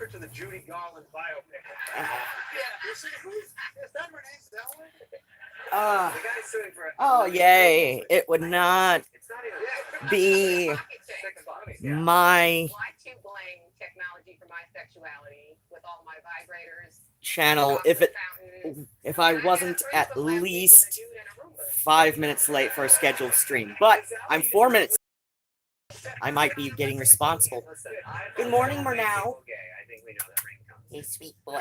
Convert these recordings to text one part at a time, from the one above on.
To the Judy Garland biopic. Oh, yay. It would not be my channel if I wasn't at least 5 minutes late for a scheduled stream. But I'm 4 minutes. I might be getting responsible. Good morning, Murnau. Hey, sweet boy.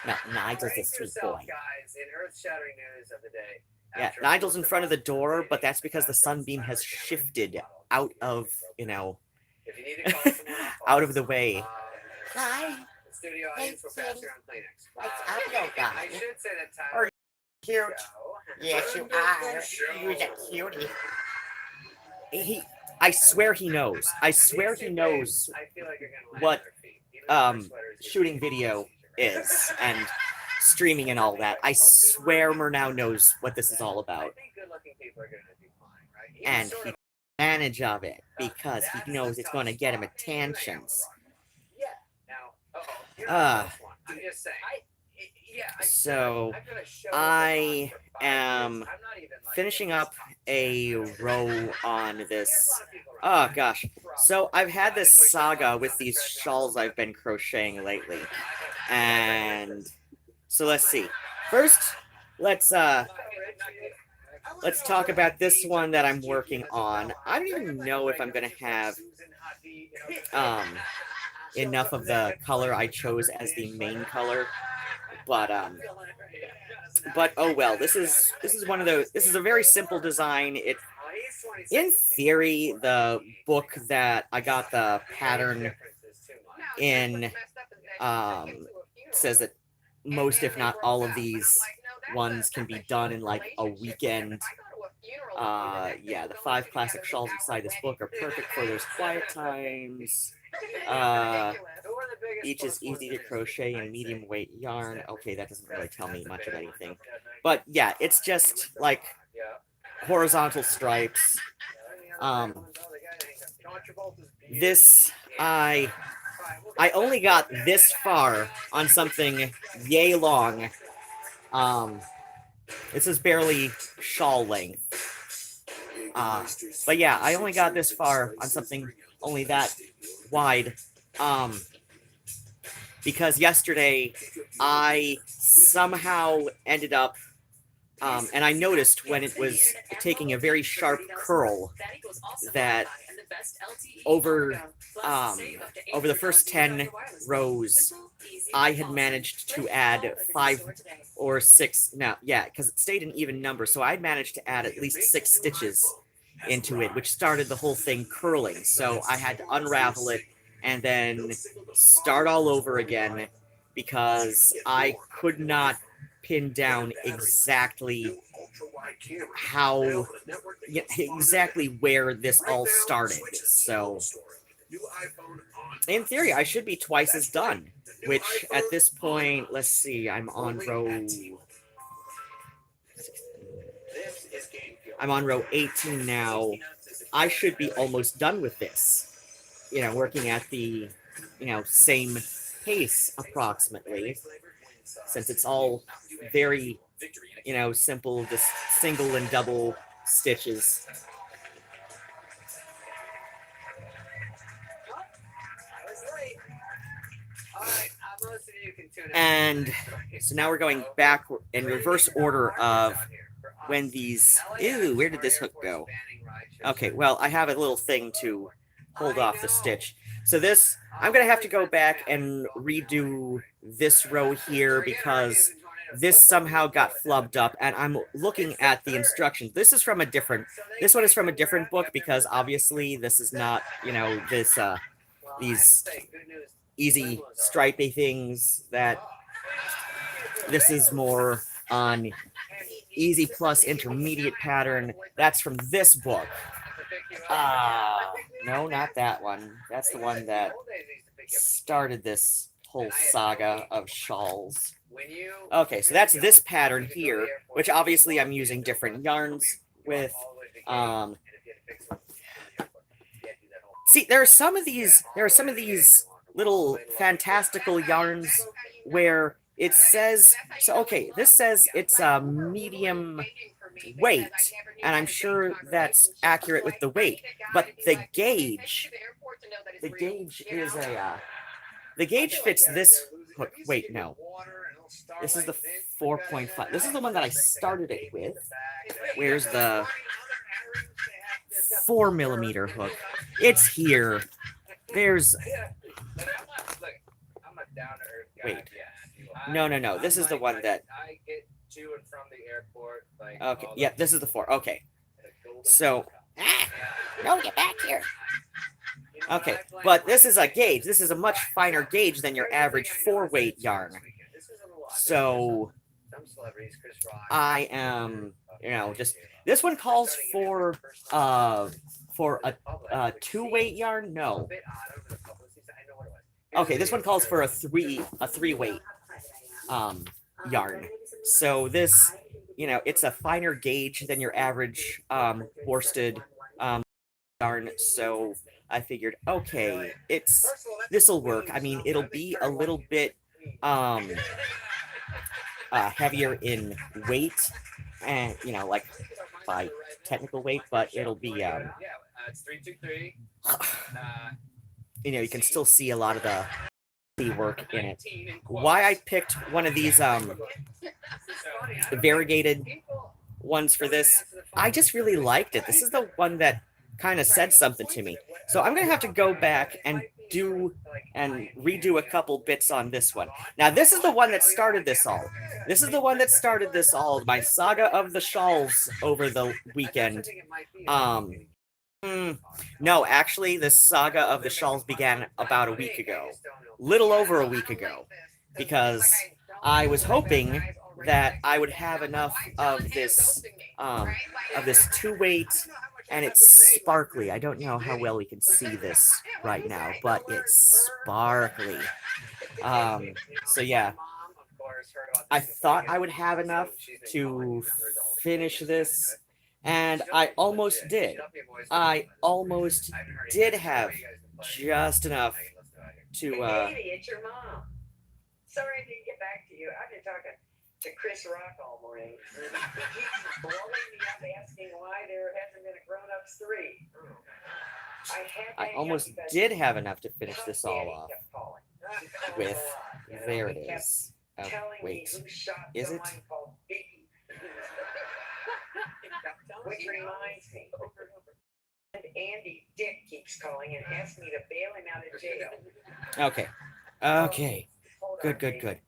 No, Nigel's a sweet boy. Yeah, Nigel's in front of the door, but that's because the sunbeam has shifted out of, out of the way. Hi. Hey, I should say that Tyler. Are you cute? Yes, you are. You're a cutie. I swear he knows. I swear he knows what shooting video is and streaming and all that. I swear Murnau knows what this is all about. And he takes advantage of it because he knows it's going to get him attentions. So I am finishing up a row on this. Oh gosh. So I've had this saga with these shawls I've been crocheting lately. And so let's see. First, let's talk about this one that I'm working on. I don't even know if I'm gonna have enough of the color I chose as the main color. But oh well, this is one of those. This is a very simple design. In theory, the book that I got the pattern in says that most, if not all, of these ones can be done in like a weekend. Yeah, the 5 classic shawls inside this book are perfect for those quiet times. Each is easy to crochet in medium weight yarn. Okay, that doesn't really tell me much of anything. But yeah, it's just like horizontal stripes. This, I only got this far on something yay long. This is barely shawl length. But yeah, I only got this far on something only that wide. Because yesterday I somehow ended up, and I noticed when it was taking a very sharp curl that over the first 10 rows, I had managed to add 5 or 6, because it stayed an even number, so I managed to add at least 6 stitches into it, which started the whole thing curling, so I had to unravel it and then start all over again because I could not pin down exactly where this all started. So in theory, I should be twice as done, which at this point, let's see, I'm on row 18 now. I should be almost done with this. Working at the, same pace approximately, since it's all very, simple, just single and double stitches. And so now we're going back in reverse order of when these, ew, where did this hook go? Okay, well, I have a little thing to hold off the stitch. So this, I'm going to have to go back and redo this row here because this somehow got flubbed up, and I'm looking at the instructions. This one is from a different book because obviously this is not, these easy stripy things that this is more on easy plus intermediate pattern. That's from this book. No, not that one. That's the one that started this whole saga of shawls. Okay, so that's this pattern here, which obviously I'm using different yarns with. See, there are some of these little fantastical yarns where it says, so okay, this says it's a medium weight, and I'm sure that's accurate with the weight, but the gauge is the gauge fits this hook. Wait, no. This is the 4.5. This is the one that I started it with. Where's the 4mm hook? It's here. There's... Wait. No. This is the one that... Okay, yeah, this is the 4. Okay. So... No, get back here. Okay, but this is a gauge. This is a much finer gauge than your average 4-weight yarn. So I am, just this one calls for a 2-weight yarn. No. Okay, this one calls for a 3-weight yarn. So this, it's a finer gauge than your average worsted yarn. So I figured, okay, this'll work. I mean, it'll be a little bit heavier in weight, and like by technical weight, but it'll be you can still see a lot of the work in it. Why I picked one of these variegated ones for this, I just really liked it. This is the one that kind of said something to me. So I'm gonna have to go back and redo a couple bits on this one. Now this is the one that started this all. This is the one that started this all. My saga of the shawls over the weekend. No, actually, this saga of the shawls began about a week ago. Little over a week ago. Because I was hoping that I would have enough of this 2-weight, and it's sparkly. I don't know how well we can see this right now, but it's sparkly. So yeah, I thought I would have enough to finish this, and I almost did. I almost did have just enough to, Katie, it's your mom. Sorry I didn't get back to you. I've been talking to Chris Rock all morning. He keeps blowing me up asking why there hasn't been a grown-ups 3. I almost did have enough to finish this all off with, there it is. Oh, wait, is it? Which reminds me, and Andy Dick keeps calling and asks me to bail him out of jail. Okay. Good.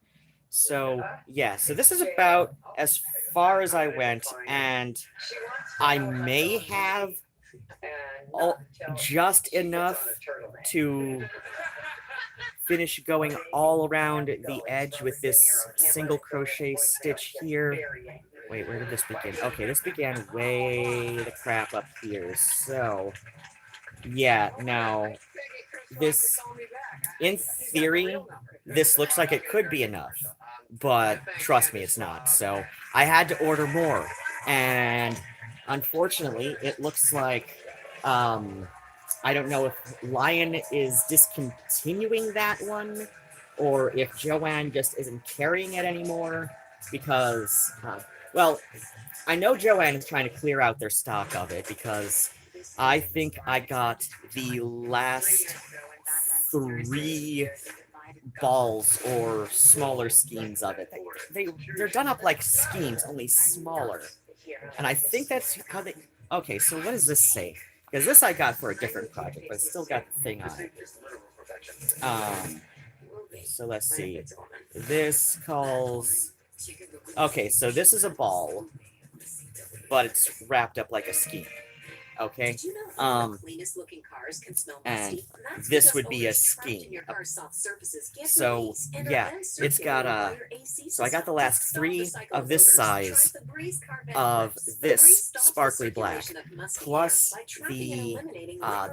So, yeah, so this is about as far as I went, and I may have just enough to finish going all around the edge with this single crochet stitch here. Wait, where did this begin? Okay, this began way the crap up here. So, yeah, now, this, in theory, this looks like it could be enough, but trust me, it's not. So, I had to order more, and unfortunately, it looks like, I don't know if Lion is discontinuing that one, or if Joanne just isn't carrying it anymore, because, well, I know Joanne is trying to clear out their stock of it, because I think I got the last 3 balls or smaller skeins of it. They're done up like skeins, only smaller. And I think that's how they... Okay, so what does this say? Because this I got for a different project, but it's still got the thing on it. So let's see. This calls... Okay, so this is a ball, but it's wrapped up like a skein. Okay, and this would be a skein. So yeah, it's got so I got the last 3 of this size of this sparkly black, plus the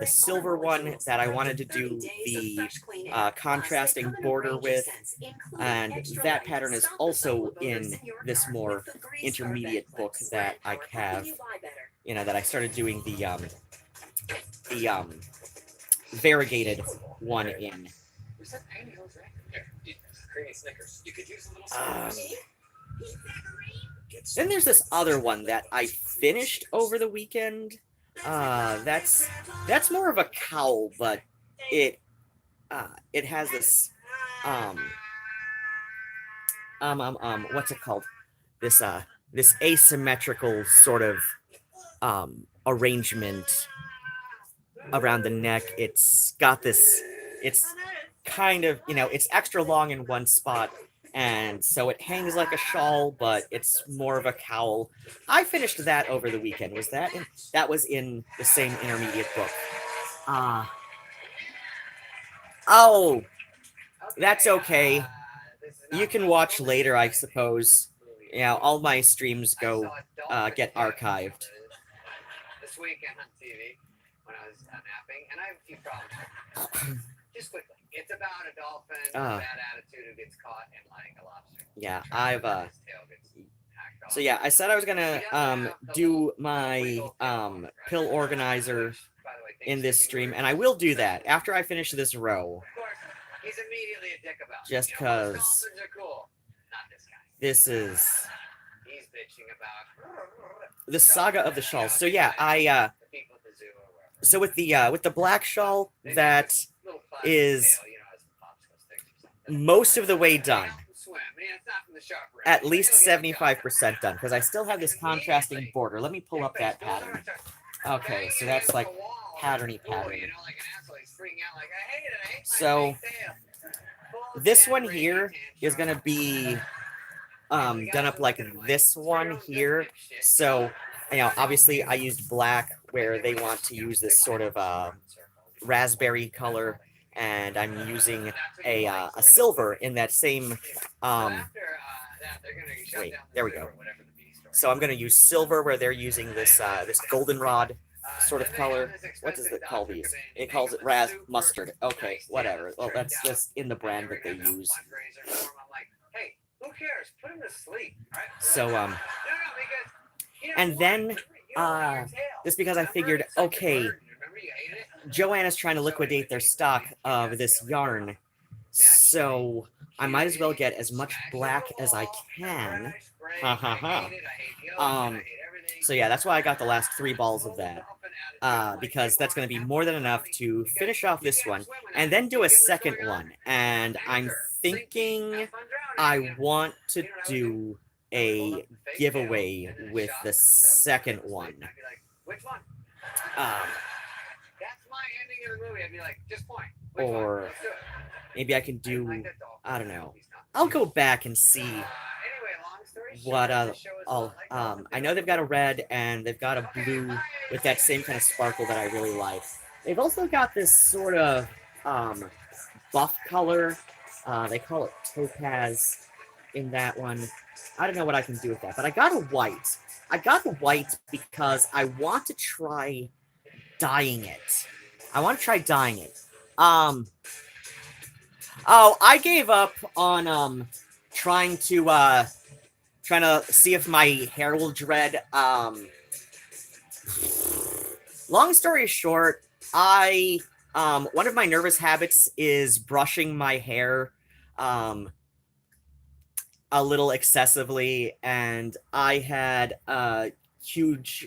silver one that I wanted to do the contrasting border with, and that pattern is also in this more intermediate book that I have. That I started doing the variegated one in. Where's that pantyhose rack? Here, creamy Snickers. You could use a little Then there's this other one that I finished over the weekend. That's more of a cowl, but it has this what's it called? This asymmetrical sort of arrangement around the neck. It's got this, it's kind of, it's extra long in one spot, and so it hangs like a shawl, but it's more of a cowl. I finished that over the weekend. That was in the same intermediate book. Oh, that's okay. You can watch later, I suppose. All my streams get archived. This weekend on TV when I was napping, and I have a few problems. Just quickly, it's about a dolphin with a bad attitude who gets caught in like a lobster. Yeah, so yeah, I said I was gonna do my pill organizer in this stream, and I will do that after I finish this row. Of course, he's immediately a dick about it. Just because dolphins are cool. Not this guy. This is He's bitching about the saga of the shawls. So yeah, so with the black shawl, that is most of the way done. At least 75% done, because I still have this contrasting border. Let me pull up that pattern. Okay, so that's like patterny pattern. So this one here is gonna be done up like this one here. So obviously I used black where they want to use this sort of raspberry color, and I'm using a silver in that same wait, there we go. So I'm going to use silver where they're using this this goldenrod sort of color. What does it call these? It calls it mustard. Okay, whatever. Well, that's just in the brand that they use. Who cares? Put him to sleep. So and then just because I figured, okay, Joanna's trying to liquidate their stock of this yarn, so I might as well get as much black as I can. Ha ha ha. So yeah, that's why I got the last 3 balls of that. Because that's going to be more than enough to finish off this one, and then do a second one. And I'm thinking I want to do a giveaway with the second one. Or maybe I can do, I don't know. I'll go back and see what I know they've got a red and they've got a blue with that same kind of sparkle that I really like. They've also got this sort of buff color. They call it topaz in that one. I don't know what I can do with that, but I got a white. I got the white because I want to try dyeing it. Oh, I gave up on trying to see if my hair will dread. Long story short, one of my nervous habits is brushing my hair a little excessively, and I had a huge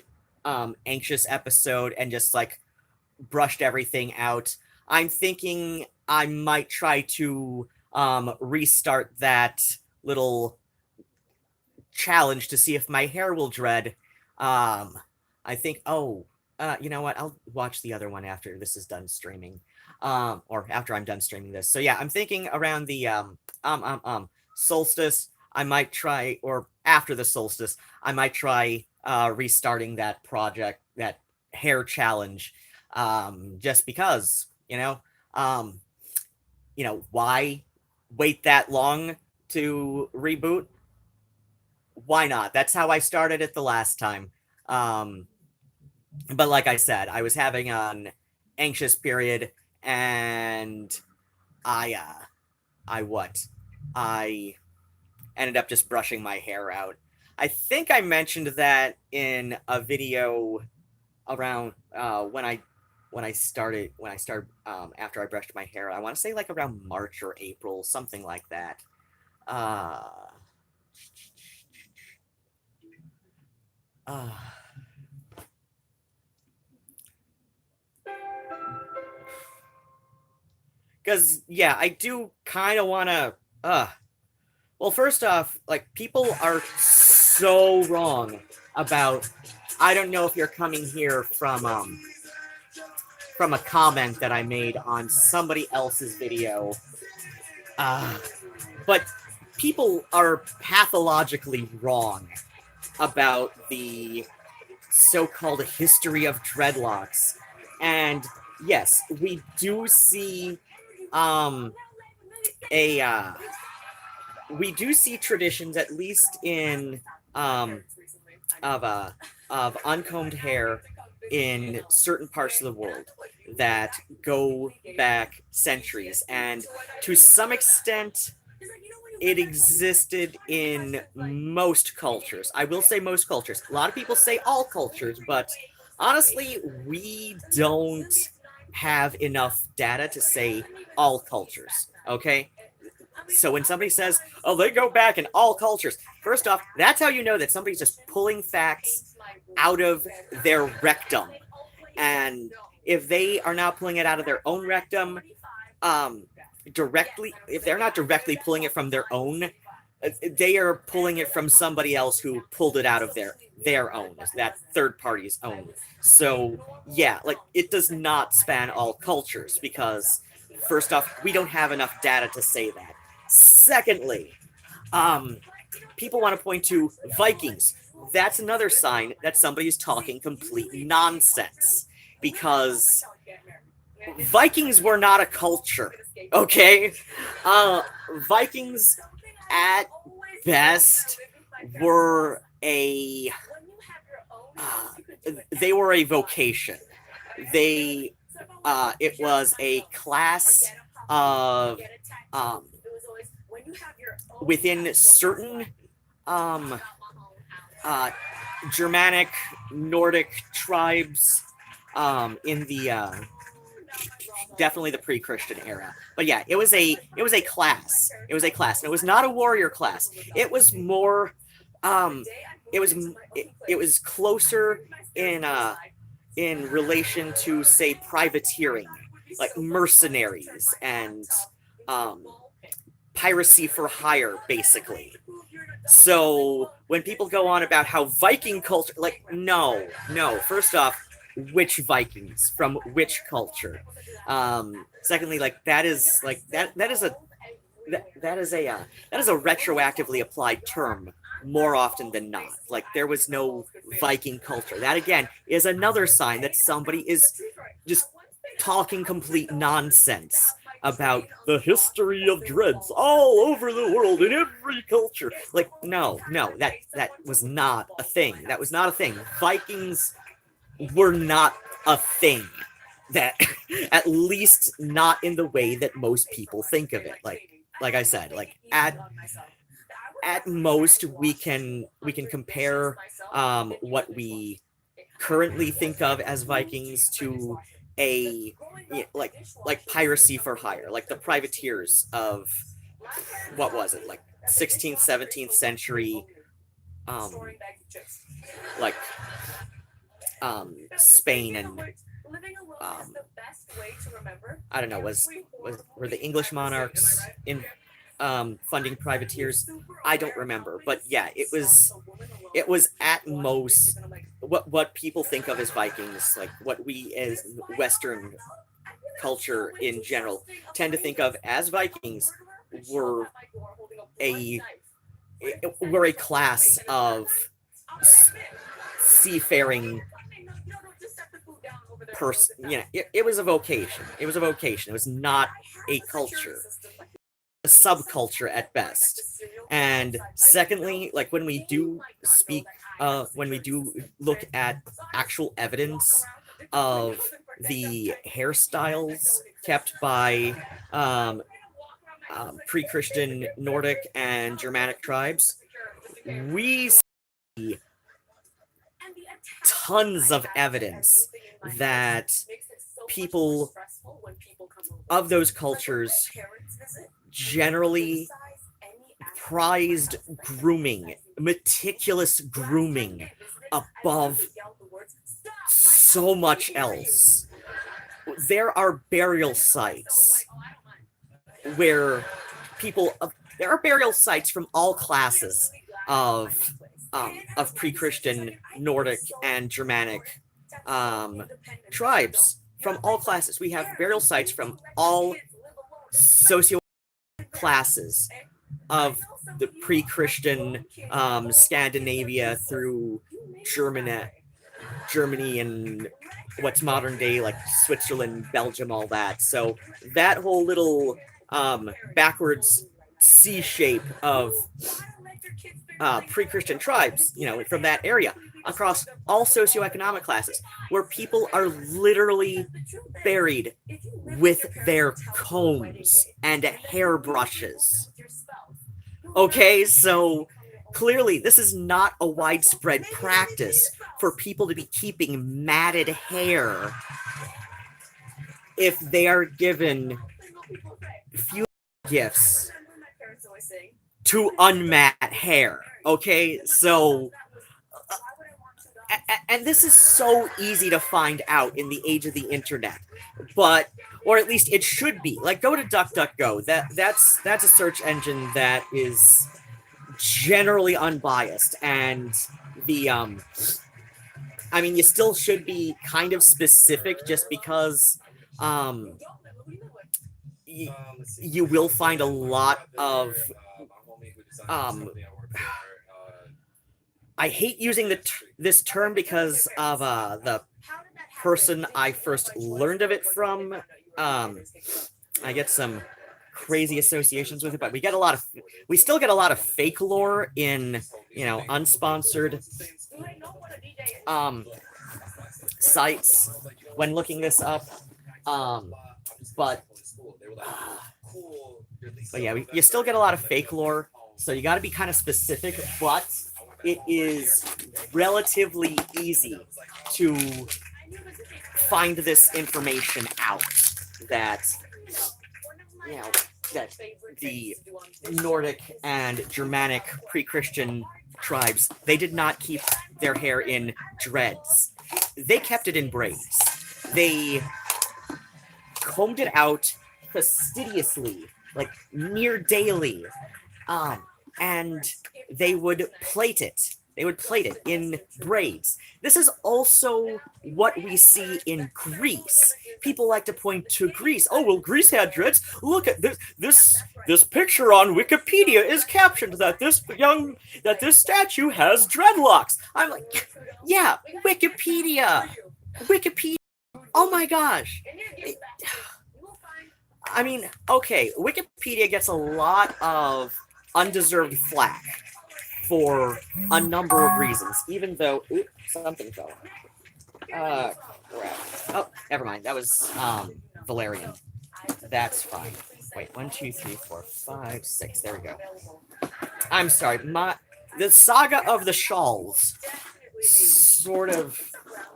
anxious episode and just like brushed everything out. I'm thinking I might try to restart that little challenge to see if my hair will dread. I think, you know what? I'll watch the other one after this is done streaming. Or after I'm done streaming this. So yeah, I'm thinking around the solstice, I might try, or after the solstice, I might try restarting that project, that hair challenge. Just because, why wait that long to reboot? Why not? That's how I started it the last time. But like I said, I was having an anxious period, and I ended up just brushing my hair out. I think I mentioned that in a video around when I when I started after I brushed my hair. I want to say like around March or April, something like that. Uh, uh, because yeah, I do kind of want to. Well, first off, like people are so wrong about. I don't know if you're coming here from a comment that I made on somebody else's video. Uh, but people are pathologically wrong about the so-called history of dreadlocks. And yes, we do see a we do see traditions, at least in um, of uncombed hair in certain parts of the world that go back centuries, and to some extent it existed in most cultures. I will say most cultures. A lot of people say all cultures, but honestly, we don't have enough data to say all cultures, okay? So when somebody says, "Oh, they go back in all cultures," first off, that's how you know that somebody's just pulling facts out of their rectum. And if they are not pulling it out of their own rectum, directly, if they're not directly pulling it from their own, they are pulling it from somebody else who pulled it out of their own, that third party's own. So yeah, like it does not span all cultures because first off, we don't have enough data to say that. Secondly, people want to point to Vikings. That's another sign that somebody is talking complete nonsense because Vikings were not a culture, okay? Vikings at best were they were a vocation. They it was a class of within certain um, Germanic Nordic tribes in the definitely the pre-Christian era. But yeah, it was a class. It was a class, and it was not a warrior class. It was more it was closer in relation to, say, privateering, like mercenaries and um piracy for hire, basically. So when people go on about how Viking culture, like, no, first off, which Vikings from which culture? Secondly, like that is a retroactively applied term more often than not. Like there was no Viking culture. That again is another sign that somebody is just talking complete nonsense about the history of dreads all over the world in every culture. Like, no, that was not a thing. That was not a thing. Vikings were not a thing. That at least not in the way that most people think of it. Like I said, like at most we can compare what we currently think of as Vikings to a like piracy for hire, like the privateers of what was it, like 16th 17th century um like Spain and I don't know, were the English monarchs in funding privateers? I don't remember, but yeah, it was at most what people think of as Vikings, like what we as Western culture in general tend to think of as Vikings, were a a class of seafaring person. You know, it was a vocation. It was a vocation. It was not a culture, a subculture at best. And secondly, like when we do speak, when we do look at actual evidence of the hairstyles kept by pre-Christian Nordic and Germanic tribes, we see tons of evidence that people of those cultures generally prized grooming, meticulous grooming, above so much else. There are burial sites where there are burial sites from all classes of pre-Christian Nordic and Germanic tribes, from all classes. We have burial sites from all socio classes of the pre-Christian Scandinavia through Germany and what's modern day like Switzerland, Belgium, all that. So that whole little backwards C shape of pre-Christian tribes, from that area, across all socioeconomic classes, where people are literally buried with their combs and hairbrushes. Okay, so clearly this is not a widespread practice for people to be keeping matted hair if they are given few gifts to unmat hair. Okay, so and this is so easy to find out in the age of the internet, or at least it should be. Like, go to DuckDuckGo. That's a search engine that is generally unbiased, and you still should be kind of specific, just because you will find a lot of I hate using this term because of the person I first learned of it from. I get some crazy associations with it, but we still get a lot of fake lore in unsponsored sites when looking this up. But yeah, you still get a lot of fake lore, so you got to be kind of specific, but it is relatively easy to find this information out, that that the Nordic and Germanic pre-Christian tribes, they did not keep their hair in dreads. They kept it in braids. They combed it out fastidiously, like near daily, and they would plait it. They would plait it in braids. This is also what we see in Greece. People like to point to Greece. Oh, well, Greece had dreads. Look at this picture on Wikipedia is captioned that this statue has dreadlocks. I'm like, yeah, Wikipedia. Oh my gosh. Okay, Wikipedia gets a lot of undeserved flack for a number of reasons, even though something fell. Crap. Oh, never mind. That was Valerian. That's fine. Wait, 1, 2, 3, 4, 5, 6. There we go. I'm sorry. The saga of the shawls sort of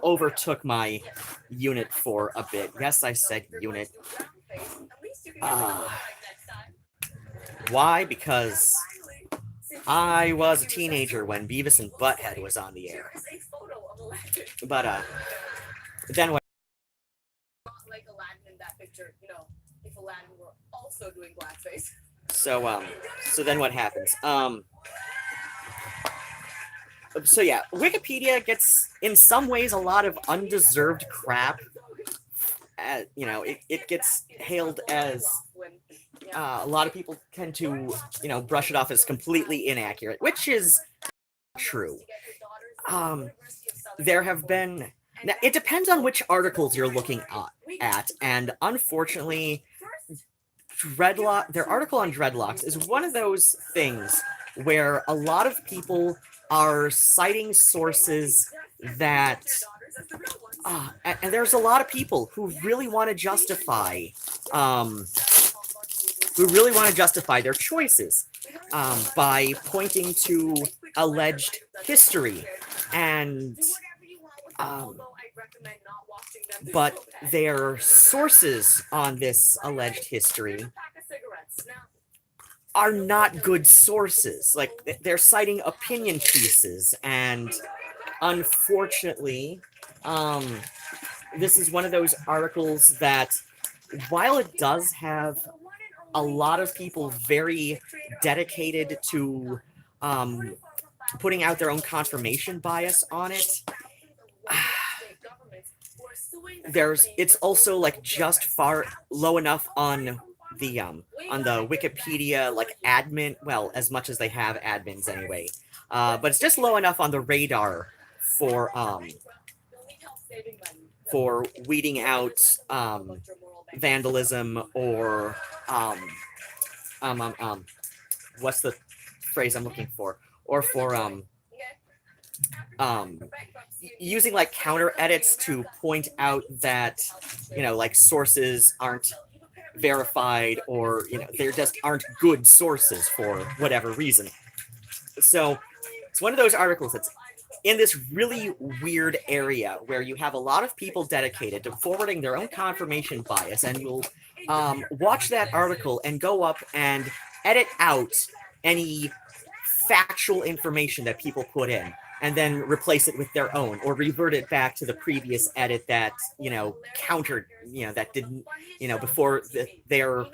overtook my unit for a bit. Yes, I said unit. Why? Because I was a teenager when Beavis and Butthead was on the air. But then what? Like Aladdin in that picture, if Aladdin were also doing blackface. So then what happens? So yeah, Wikipedia gets in some ways a lot of undeserved crap. It gets hailed as a lot of people tend to brush it off as completely inaccurate, which is true. There have been. Now, it depends on which articles you're looking at, and unfortunately, their article on dreadlocks is one of those things where a lot of people are citing sources that, and there's a lot of people who really want to justify, their choices by pointing to alleged history and recommend not watching them. They're but so bad. their sources on this alleged history Here's a pack of cigarettes. Now, are not good sources. Like, they're citing opinion pieces, and unfortunately, this is one of those articles that, while it does have a lot of people very dedicated to putting out their own confirmation bias on it, it's also like just far low enough on the Wikipedia like admin, well, as much as they have admins anyway, but it's just low enough on the radar for weeding out vandalism or what's the phrase I'm looking for, or for using like counter edits to point out that, you know, like sources aren't verified, or, you know, there just aren't good sources for whatever reason. So it's one of those articles that's in this really weird area where you have a lot of people dedicated to forwarding their own confirmation bias, and you'll watch that article and go up and edit out any factual information that people put in, and then replace it with their own, or revert it back to the previous edit that, you know, countered, you know, that didn't, you know, before their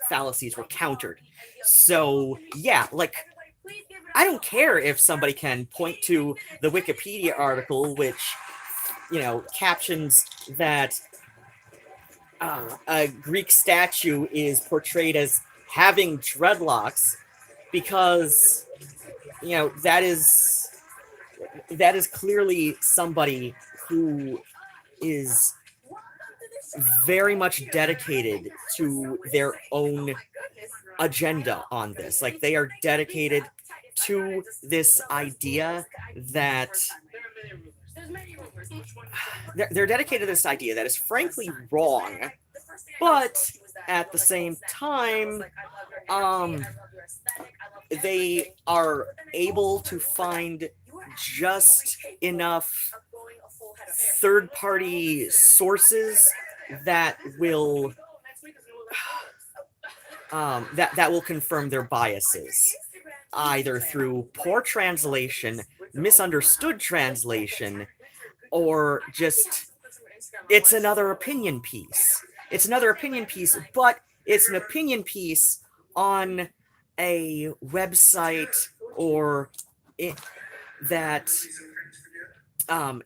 fallacies were countered. So yeah, like, I don't care if somebody can point to the Wikipedia article, which, you know, captions that a Greek statue is portrayed as having dreadlocks, because, you know, that is clearly somebody who is very much dedicated to their own agenda on this. Like, they are dedicated to this idea that they're dedicated to this idea that is frankly wrong, but at the same time, they are able to find just enough third-party sources that will that will confirm their biases, either through poor translation, misunderstood translation, or just it's another opinion piece. It's another opinion piece, but it's an opinion piece on a website or that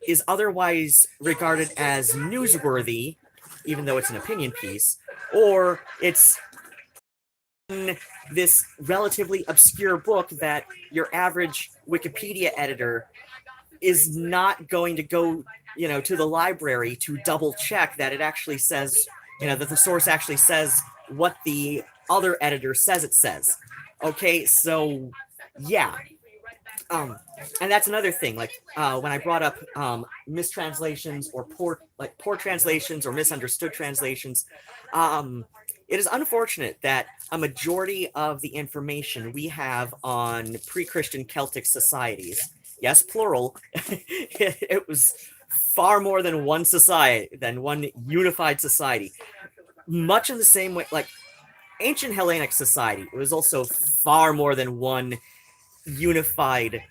is otherwise regarded as newsworthy, even though it's an opinion piece, or it's in this relatively obscure book that your average Wikipedia editor is not going to go, you know, to the library to double check that it actually says, you know, that the source actually says what the other editor says it says. Okay, so yeah. And that's another thing, like, when I brought up mistranslations or poor translations or misunderstood translations, it is unfortunate that a majority of the information we have on pre-Christian Celtic societies, yes, plural, it was far more than one society, than one unified society, much in the same way, like, ancient Hellenic society, it was also far more than one unified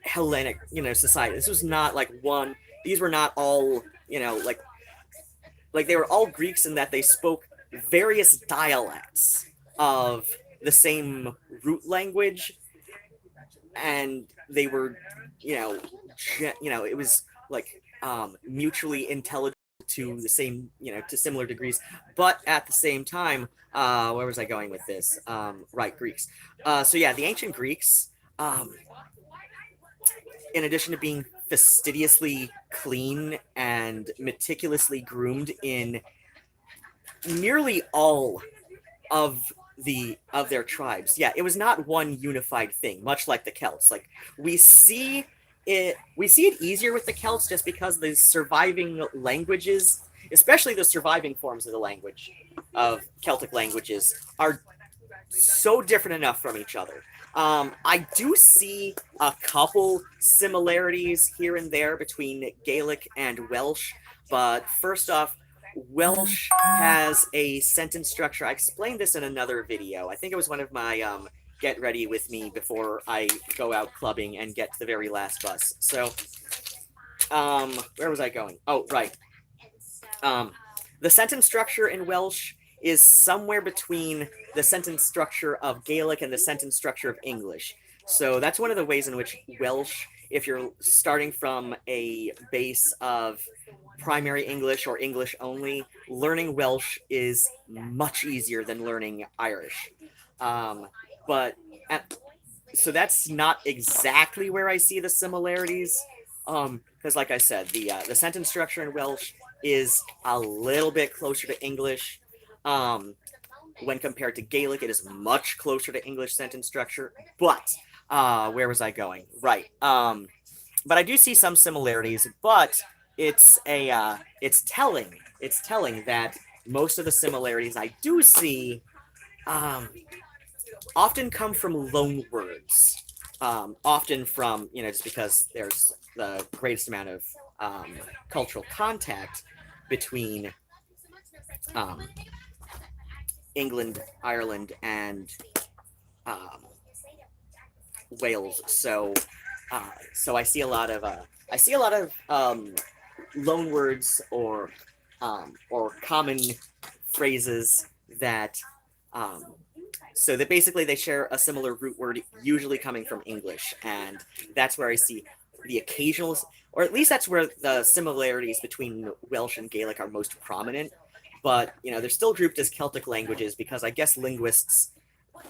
Hellenic, you know, society. This was not like one, these were not all, you know, like they were all Greeks in that they spoke various dialects of the same root language, and they were, you know, it was like mutually intelligible to the same, you know, to similar degrees, but at the same time, where was I going with this? Right, Greeks. So yeah, the ancient Greeks, in addition to being fastidiously clean and meticulously groomed in nearly all of their tribes, yeah, it was not one unified thing, much like the Celts. Like, we see it easier with the Celts just because the surviving languages, especially the surviving forms of the language of Celtic languages, are so different enough from each other. I do see a couple similarities here and there between Gaelic and Welsh, but first off, Welsh has a sentence structure. I explained this in another video. I think it was one of my get ready with me before I go out clubbing and get to the very last bus. So, where was I going? Oh, right. The sentence structure in Welsh is somewhere between the sentence structure of Gaelic and the sentence structure of English. So that's one of the ways in which Welsh, if you're starting from a base of primary English or English only, learning Welsh is much easier than learning Irish. But so that's not exactly where I see the similarities. Because like I said, the sentence structure in Welsh is a little bit closer to English. When compared to Gaelic, it is much closer to English sentence structure. But where was I going? Right. But I do see some similarities. But it's telling. It's telling that most of the similarities I do see often come from loan words. Often from, just because there's the greatest amount of cultural contact between England, Ireland, and Wales. So I see a lot of loan words or common phrases that so that basically they share a similar root word, usually coming from English, and that's where I see the occasional, or at least that's where the similarities between Welsh and Gaelic are most prominent. But they're still grouped as Celtic languages because I guess linguists,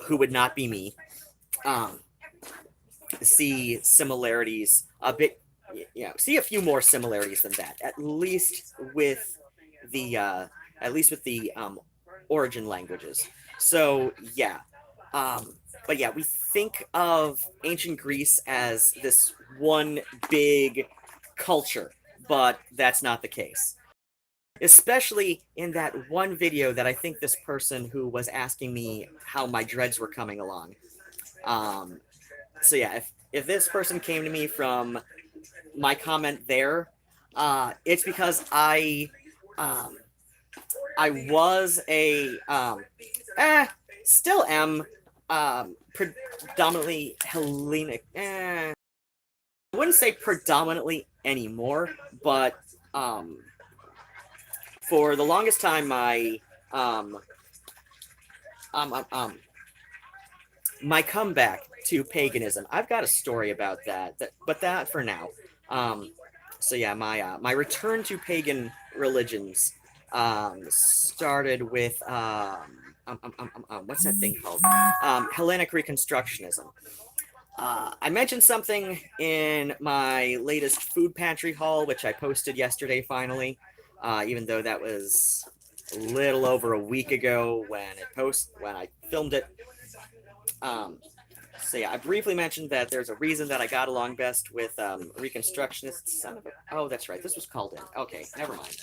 who would not be me, see similarities a bit, see a few more similarities than that, at least with the origin languages. So yeah, but yeah, we think of ancient Greece as this one big culture, but that's not the case. Especially in that one video that I think this person who was asking me how my dreads were coming along. So yeah, if this person came to me from my comment there, it's because I was still am predominantly Hellenic. I wouldn't say predominantly anymore, but for the longest time, my comeback to paganism. I've got a story about that, but that for now. So yeah, my return to pagan religions started with what's that thing called? Hellenic Reconstructionism. I mentioned something in my latest food pantry haul, which I posted yesterday finally, even though that was a little over a week ago when I filmed it. So yeah, I briefly mentioned that there's a reason that I got along best with Reconstructionists. Oh, that's right. This was called in. Okay, never mind.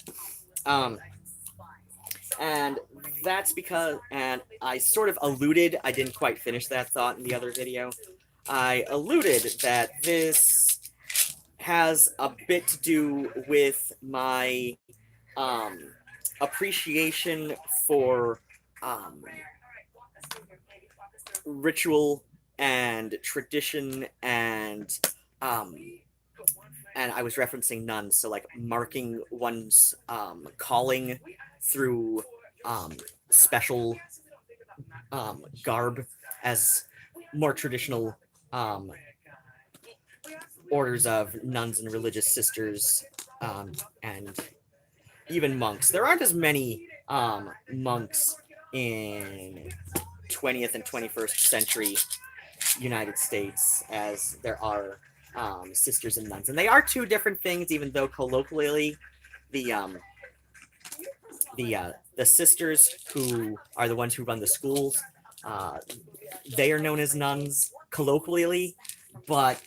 And that's because, and I sort of alluded, I didn't quite finish that thought in the other video. I alluded that this has a bit to do with my appreciation for ritual and tradition, and I was referencing nuns, so like marking one's calling through special garb, as more traditional orders of nuns and religious sisters, and even monks. There aren't as many monks in 20th and 21st century United States as there are sisters and nuns, and they are two different things, even though colloquially the sisters, who are the ones who run the schools, they are known as nuns colloquially, but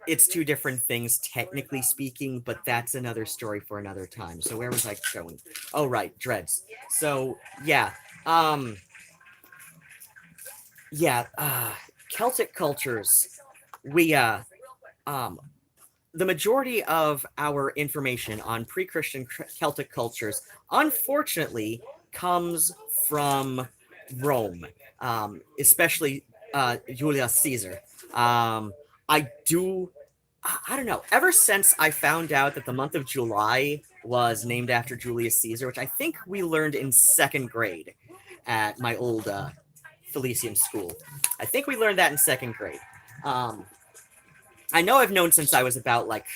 it's two different things technically speaking, but that's another story for another time. So where was I going? Oh right, dreads. So yeah, yeah, Celtic cultures. We the majority of our information on pre-Christian Celtic cultures, unfortunately, comes from Rome, especially Julius Caesar. I do. I don't know. Ever since I found out that the month of July was named after Julius Caesar, which I think we learned in second grade at my old Felicium school. I think we learned that in second grade. Um, I know I've known since I was about like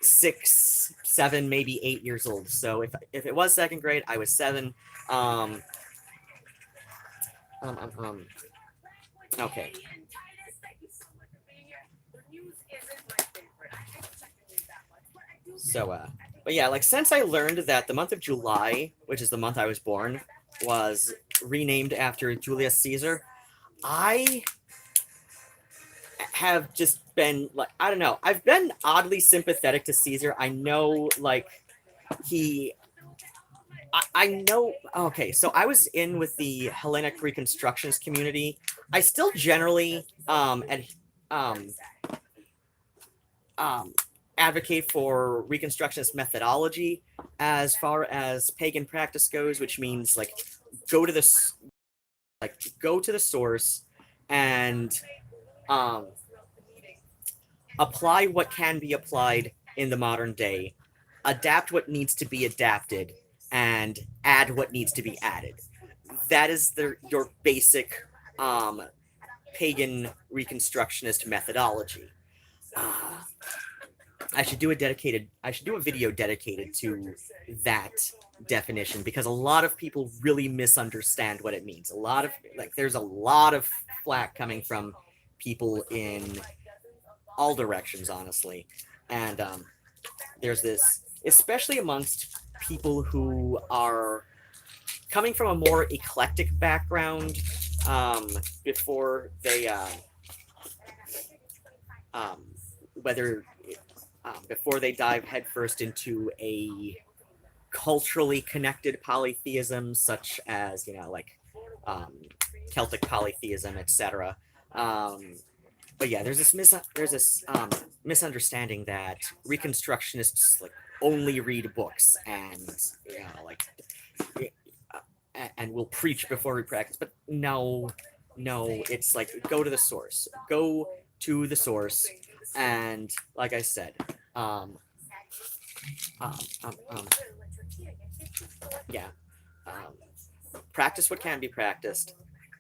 6, 7, maybe 8 years old. So if it was second grade, I was 7. Um, um, um, um, okay. So, but yeah, like since I learned that the month of July, which is the month I was born, was renamed after Julius Caesar, I have just been like, I don't know, I've been oddly sympathetic to Caesar. I know, like, I know, okay, so I was in with the Hellenic Reconstructionist community. I still generally um, um, advocate for Reconstructionist methodology as far as pagan practice goes, which means like go to the source and um, apply what can be applied in the modern day, adapt what needs to be adapted, and add what needs to be added. That is your basic um, pagan Reconstructionist methodology. Uh, I should do a video dedicated to that definition because a lot of people really misunderstand what it means. There's a lot of flack coming from people in all directions, honestly. And there's this, especially amongst people who are coming from a more eclectic background before they, whether before they dive headfirst into a culturally connected polytheism, such as Celtic polytheism, etc. But yeah, there's this misunderstanding that Reconstructionists like only read books and and will preach before we practice. But no, it's like go to the source. Go to the source, and like I said, um, um, um, um, yeah, practice what can be practiced,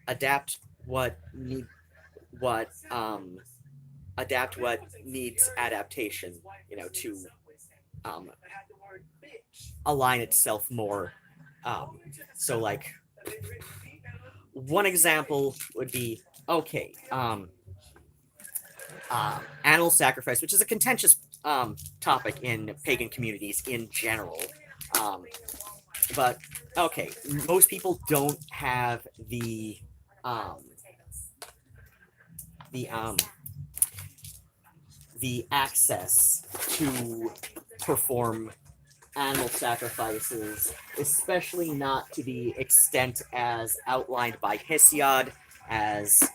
adapt what need what adapt what needs adaptation, to um, align itself more. So like one example would be okay, animal sacrifice, which is a contentious topic in pagan communities in general. Um, but okay, most people don't have um, the um, the access to perform animal sacrifices, especially not to the extent as outlined by Hesiod as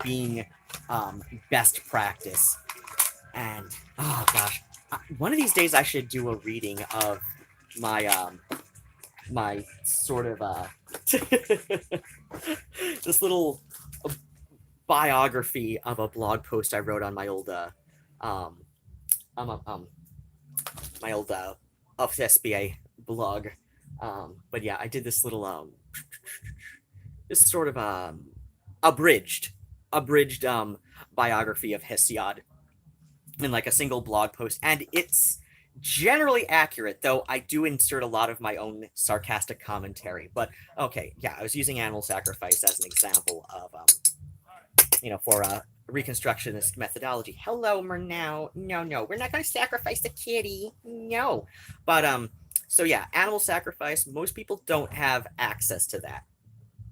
being best practice. And oh gosh, one of these days I should do a reading of my my sort of this little biography of a blog post I wrote on my old um my old of SBA blog. But yeah, I did this little this sort of abridged biography of Hesiod in like a single blog post, and it's generally accurate, though I do insert a lot of my own sarcastic commentary. But okay, yeah, I was using animal sacrifice as an example of for a Reconstructionist methodology. Hello, Murnau. No, we're not going to sacrifice the kitty. No. But so yeah, animal sacrifice. Most people don't have access to that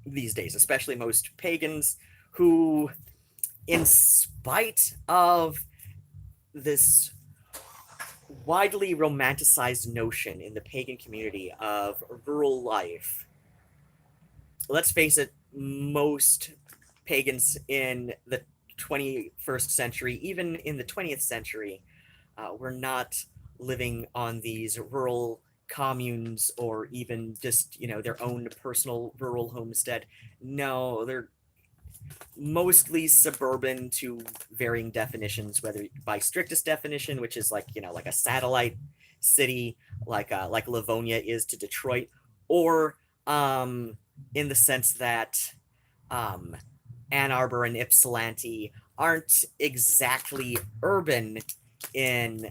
these days, especially most pagans who, in spite of this widely romanticized notion in the pagan community of rural life, let's face it, most pagans in the 21st century, even in the 20th century, were not living on these rural communes or even just, their own personal rural homestead. No, they're mostly suburban to varying definitions, whether by strictest definition, which is like a satellite city, like Livonia is to Detroit, or in the sense that um, Ann Arbor and Ypsilanti aren't exactly urban in,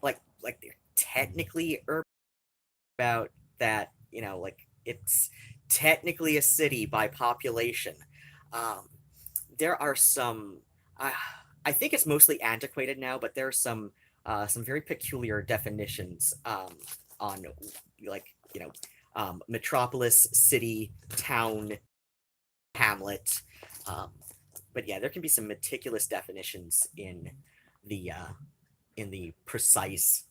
like they're technically urban about that, like it's technically a city by population. Um, there are some, I think it's mostly antiquated now, but there are some very peculiar definitions on like metropolis, city, town, hamlet. Um, but yeah, there can be some meticulous definitions the uh, in the precise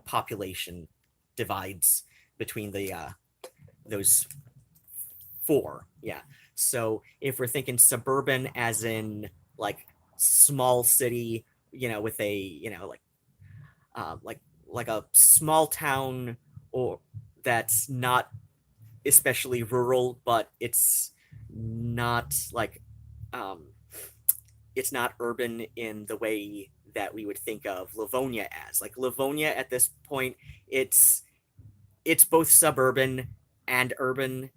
population divides between those four. Yeah. So if we're thinking suburban as in like small city, with a like a small town, or that's not especially rural, but not like um it's not urban in the way that we would think of Livonia as. Like Livonia at this point, it's both suburban and urban,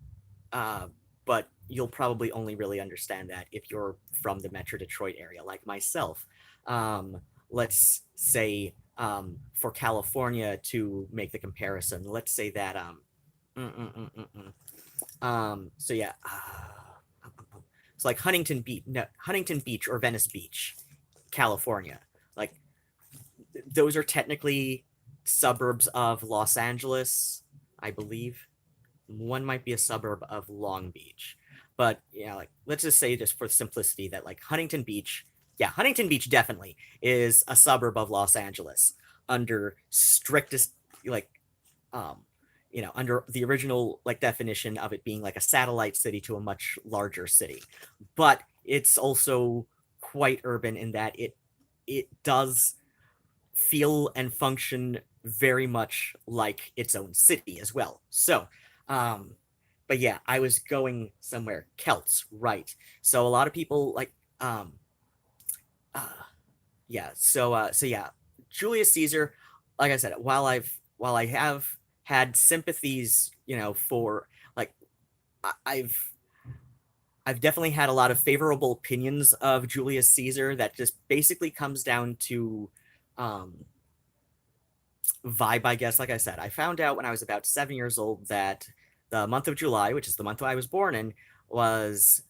uh, but you'll probably only really understand that if you're from the Metro Detroit area, like myself. Let's say for California, to make the comparison, let's say that mm, mm, mm, mm, so yeah, it's like Huntington Beach, no, Huntington Beach or Venice Beach, California. Like those are technically suburbs of Los Angeles, I believe. One might be a suburb of Long Beach, but like let's just say, just for simplicity, that like Huntington Beach, yeah, Huntington Beach definitely is a suburb of Los Angeles under strictest like um under the original like definition of it being like a satellite city to a much larger city. But it's also quite urban in that it does feel and function very much like its own city as well. So but yeah, I was going somewhere. Celts, right? So a lot of people like uh yeah, so yeah, Julius Caesar, like I said, while I have had sympathies, for like I've definitely had a lot of favorable opinions of Julius Caesar. That just basically comes down to um vibe, I guess. Like I said, I found out when I was about 7 years old that the month of July, which is the month I was born in, was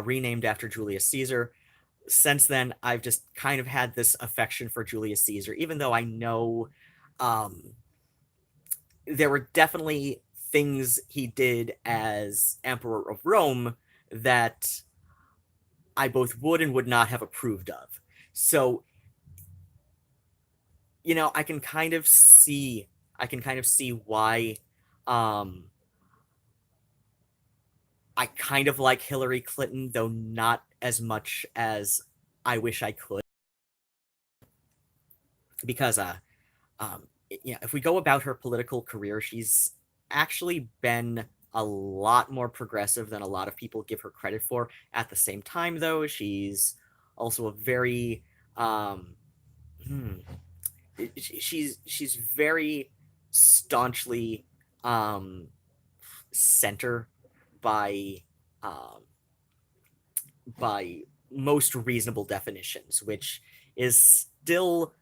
renamed after Julius Caesar. Since then, I've just kind of had this affection for Julius Caesar, even though I know um, there were definitely things he did as Emperor of Rome that I both would and would not have approved of. So, I can kind of see why um, I kind of like Hillary Clinton, though not as much as I wish I could, because if we go about her political career, she's actually been a lot more progressive than a lot of people give her credit for. At the same time, though, she's also a very hmm, she's very staunchly um, center by um, by most reasonable definitions, which is still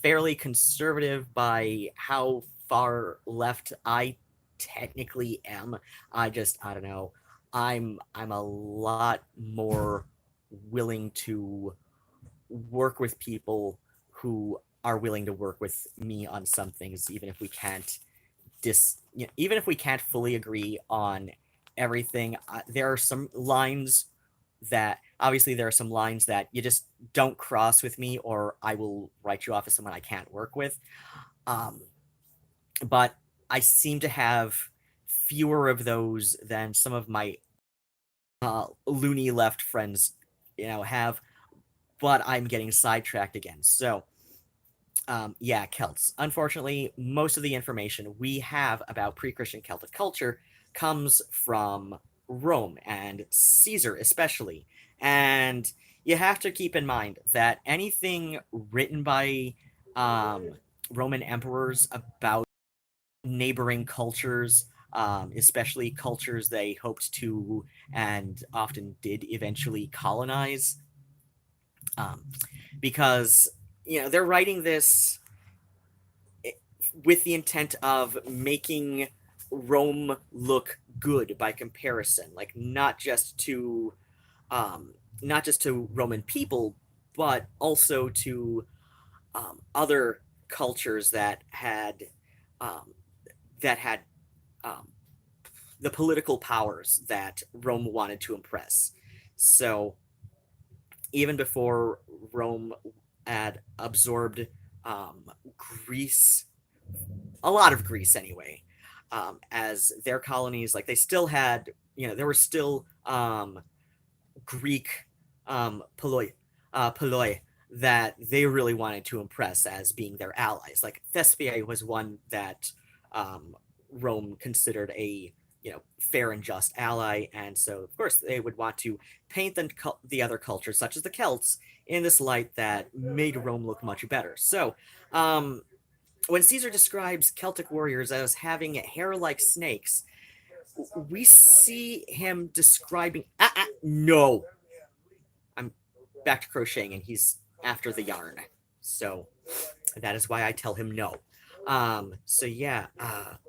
fairly conservative by how far left I technically am. I don't know. I'm a lot more willing to work with people who are willing to work with me on some things, even if we can't even if we can't fully agree on everything. There are some lines that obviously there are some lines that you just don't cross with me, or I will write you off as someone I can't work with. Um, but I seem to have fewer of those than some of my loony left friends, have. But I'm getting sidetracked again. So, yeah, Celts. Unfortunately, most of the information we have about pre-Christian Celtic culture comes from Rome and Caesar, especially. And you have to keep in mind that anything written by Roman emperors about neighboring cultures, especially cultures they hoped to and often did eventually colonize, um, because they're writing this with the intent of making Rome look good by comparison, like um, not just to Roman people, but also to other cultures um, that had um, the political powers that Rome wanted to impress. So even before Rome had absorbed Greece, a lot of Greece anyway, as their colonies, like they still had, there were still Greek poloi that they really wanted to impress as being their allies. Like Thespiae was one that Rome considered a fair and just ally, and so of course they would want to paint the other cultures, such as the Celts, in this light that made Rome look much better. So when Caesar describes Celtic warriors as having hair like snakes, we see him describing. No, I'm back to crocheting, and he's after the yarn. So that is why I tell him no. So yeah,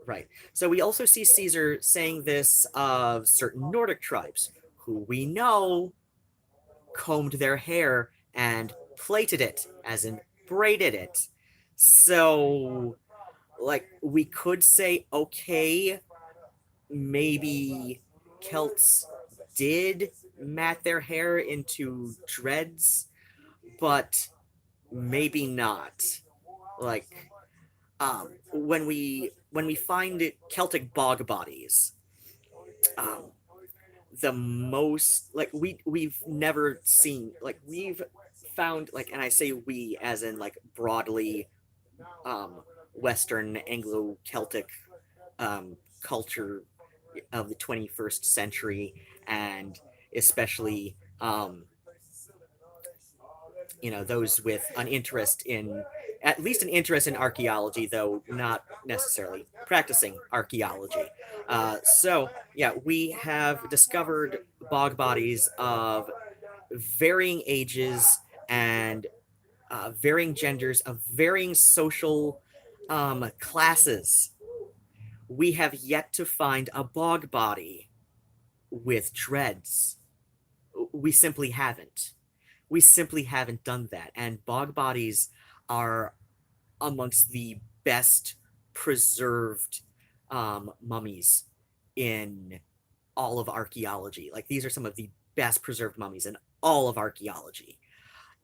right. So we also see Caesar saying this of certain Nordic tribes who we know combed their hair and plaited it, as in braided it. So, like, we could say, okay, maybe Celts did mat their hair into dreads, but maybe not. Like, when we find Celtic bog bodies, um, the most like we've never seen, like we've found, like, and I say we as in like broadly Western Anglo-Celtic culture of the 21st century, and especially those with an interest in, at least an interest in archaeology, though not necessarily practicing archaeology. So yeah, we have discovered bog bodies of varying ages and varying genders, of varying social classes. We have yet to find a bog body with dreads. We simply haven't. We simply haven't done that. And bog bodies are amongst the best preserved mummies in all of archaeology. Like, these are some of the best preserved mummies in all of archaeology.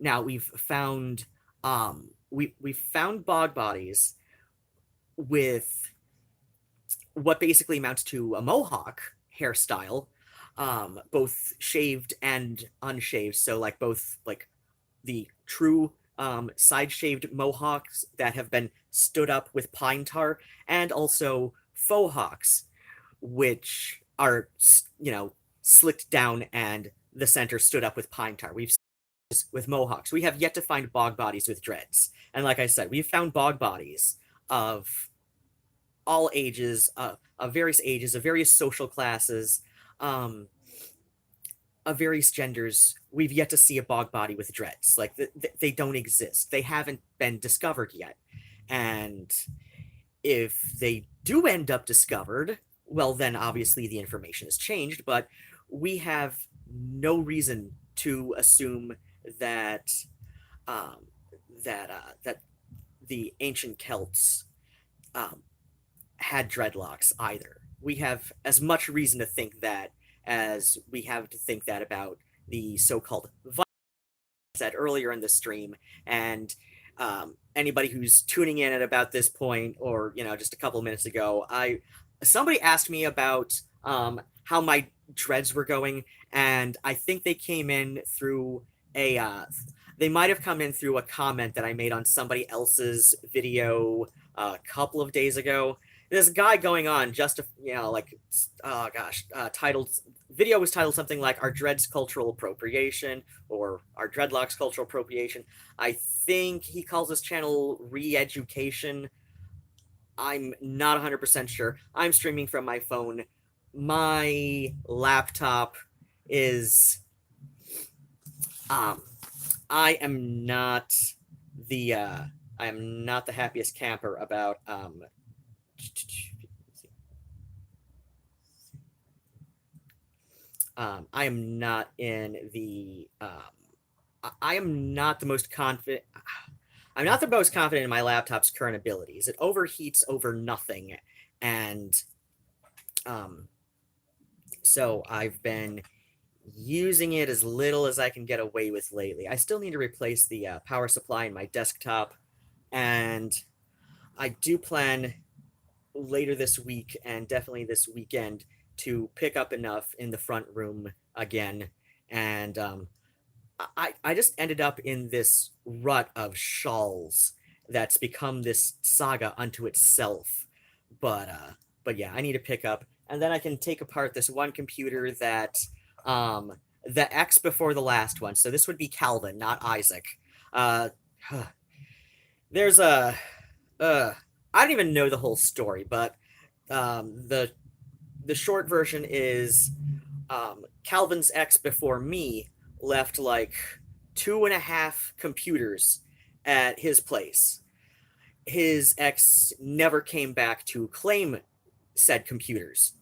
Now we've found bog bodies with what basically amounts to a mohawk hairstyle, both shaved and unshaved. So like both like the true side shaved mohawks that have been stood up with pine tar, and also faux hawks, which are slicked down and the center stood up with pine tar. We've with mohawks. We have yet to find bog bodies with dreads. And like I said, we've found bog bodies of all ages, of various social classes, um, of various genders. We've yet to see a bog body with dreads. Like, they don't exist. They haven't been discovered yet. And if they do end up discovered, well, then obviously the information has changed, but we have no reason to assume that um, that the ancient Celts had dreadlocks either. We have as much reason to think that as we have to think that about the so-called Vikings said earlier in the stream. And anybody who's tuning in at about this point, or just a couple of minutes ago, somebody asked me about how my dreads were going, and I think they came in through a they might have come in through a comment that I made on somebody else's video a couple of days ago. There's a guy going on just like oh gosh, titled video was titled something like "Are Dreads Cultural Appropriation?" or "Are Dreadlocks Cultural Appropriation?" I think he calls this channel Re-Education. I'm not 100% sure. I'm streaming from my phone. My laptop is I am not the happiest camper about I am not in the I am not the most confident. I'm not the most confident in my laptop's current abilities. It overheats over nothing, and so I've been using it as little as I can get away with lately. I still need to replace the power supply in my desktop, and I do plan later this week and definitely this weekend to pick up enough in the front room again. And I just ended up in this rut of shawls that's become this saga unto itself. But yeah, I need to pick up, and then I can take apart this one computer that the X before the last one. So this would be Calvin, not Isaac. There's a I don't even know the whole story, but the short version is Calvin's ex before me left like 2.5 computers at his place. His ex never came back to claim said computers.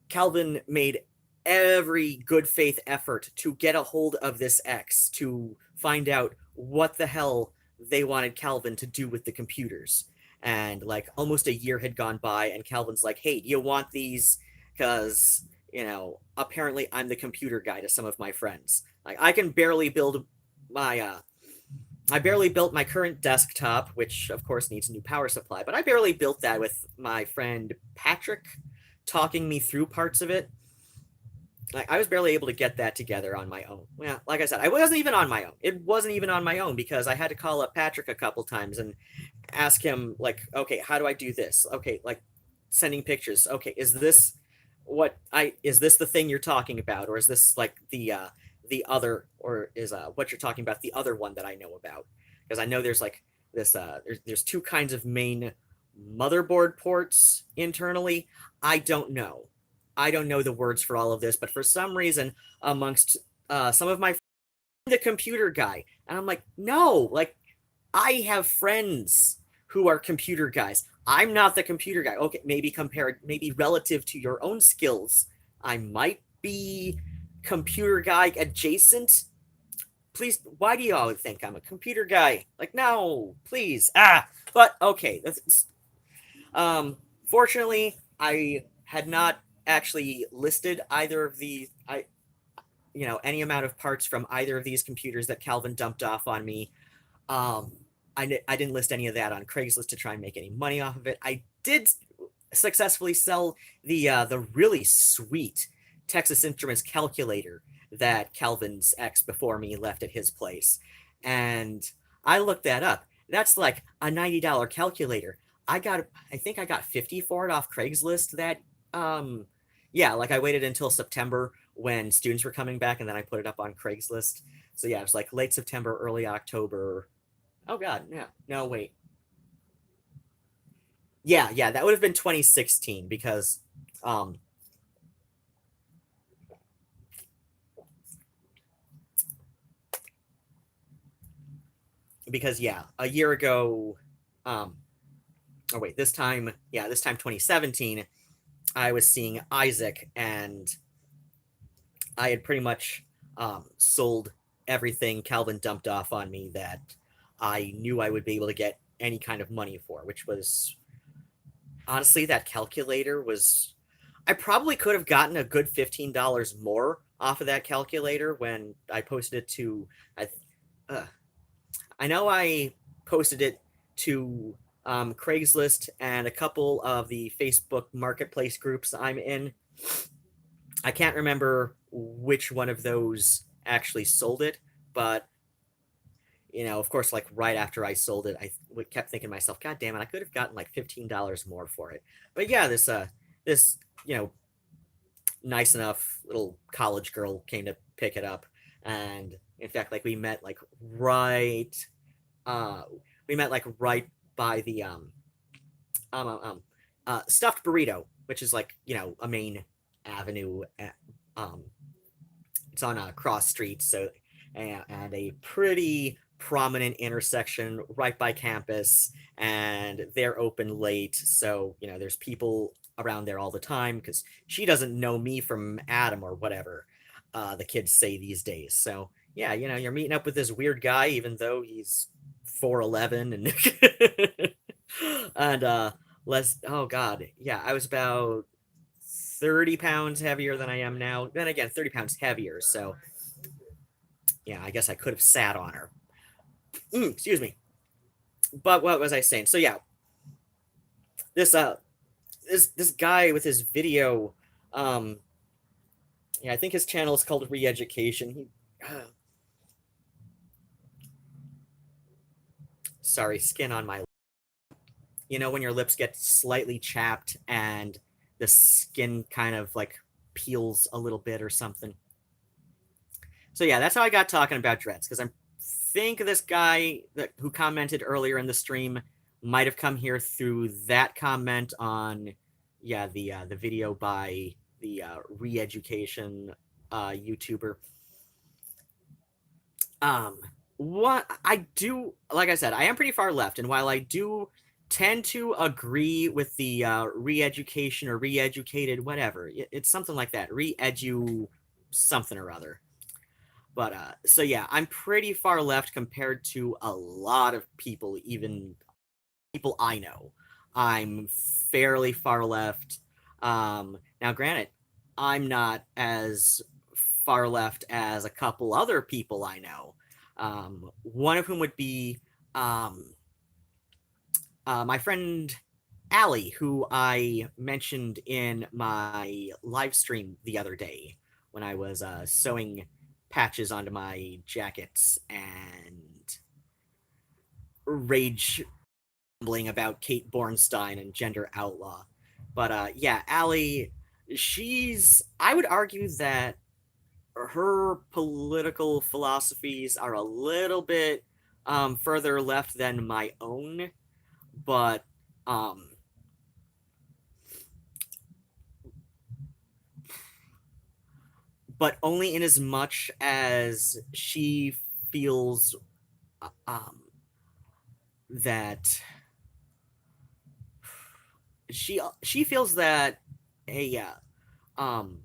Calvin made every good faith effort to get a hold of this ex to find out what the hell they wanted Calvin to do with the computers. And like almost a year had gone by, and Calvin's like, hey, do you want these? Because, apparently I'm the computer guy to some of my friends. Like, I can barely build I barely built my current desktop, which of course needs a new power supply, but I barely built that with my friend Patrick talking me through parts of it. Like, I was barely able to get that together on my own. Yeah, like I said, I wasn't even on my own. It wasn't even on my own because I had to call up Patrick a couple times and ask him, like, okay, how do I do this? Okay, like sending pictures. Okay, is this the thing you're talking about, or is this like the other, or is what you're talking about the other one that I know about? Because I know there's like this there's two kinds of main motherboard ports internally. I don't know the words for all of this, but for some reason amongst some of my friends, the computer guy, and I'm like, no, like, I have friends who are computer guys. I'm not the computer guy. Okay, maybe relative to your own skills, I might be computer guy adjacent. Please, why do you all think I'm a computer guy? Like, no, please. But okay. Fortunately, I had not actually listed either of the any amount of parts from either of these computers that Calvin dumped off on me. I didn't list any of that on Craigslist to try and make any money off of it. I did successfully sell the really sweet Texas Instruments calculator that Calvin's ex before me left at his place, and I looked that up. That's like a $90 calculator. I think I got 50 for it off Craigslist. That yeah, like I waited until September when students were coming back, and then I put it up on Craigslist. So yeah, it was like late September, early October. Oh God, yeah. No, wait. Yeah, that would have been 2016 because yeah, a year ago, this time 2017, I was seeing Isaac, and I had pretty much sold everything Calvin dumped off on me that I knew I would be able to get any kind of money for, which was honestly, that calculator was, I probably could have gotten a good $15 more off of that calculator when I posted it to, I know I posted it to Craigslist and a couple of the Facebook marketplace groups I'm in. I can't remember which one of those actually sold it, but of course, like right after I sold it, I kept thinking to myself, God damn it, I could have gotten like $15 more for it. But yeah, this nice enough little college girl came to pick it up, and in fact, like uh we met like right by the um um, um stuffed burrito, which is like a main avenue um it's on a cross street, so and a pretty prominent intersection right by campus, and they're open late, so there's people around there all the time because she doesn't know me from Adam or whatever the kids say these days. So yeah, you're meeting up with this weird guy, even though he's 4'11" and and less. Oh God, yeah, I was about 30 pounds heavier than I am now. Then again, 30 pounds heavier. So, yeah, I guess I could have sat on her. Excuse me. But what was I saying? So yeah, this this guy with his video, um, yeah, I think his channel is called Re-Education. Sorry, skin on my. When your lips get slightly chapped and the skin kind of like peels a little bit or something. So yeah, that's how I got talking about dreads, because I think this guy who commented earlier in the stream might have come here through that comment on the video by the Re-Education YouTuber. What I do, like I said, I am pretty far left, and while I do tend to agree with the Re-Education or Re-Educated, whatever, it's something like that, Re-Edu something or other. But so yeah, I'm pretty far left compared to a lot of people, even people I know. I'm fairly far left. Now, granted, I'm not as far left as a couple other people I know. One of whom would be my friend Allie, who I mentioned in my live stream the other day when I was sewing patches onto my jackets and rage rambling about Kate Bornstein and Gender Outlaw. But yeah, Allie, I would argue that her political philosophies are a little bit further left than my own, but um, only in as much as she feels um, that she feels that a um,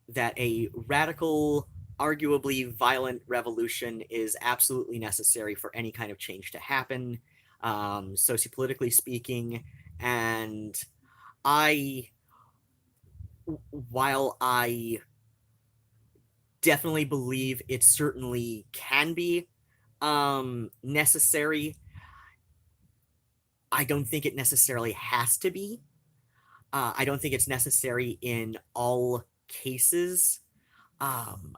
that a radical, arguably violent revolution is absolutely necessary for any kind of change to happen, sociopolitically speaking. And I, while I definitely believe it certainly can be necessary, I don't think it necessarily has to be. I don't think it's necessary in all cases. Um,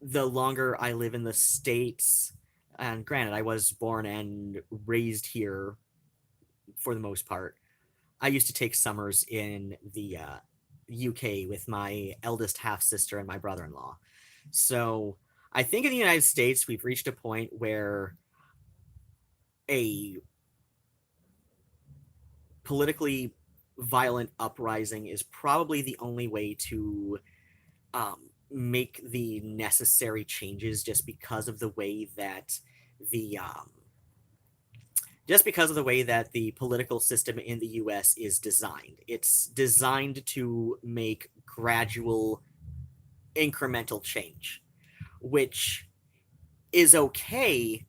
the longer I live in the States, and granted, I was born and raised here for the most part. I used to take summers in the UK with my eldest half sister and my brother in law. So I think in the United States, we've reached a point where a politically violent uprising is probably the only way to make the necessary changes, just because of the way that the political system in the US is designed. It's designed to make gradual, incremental change, which is okay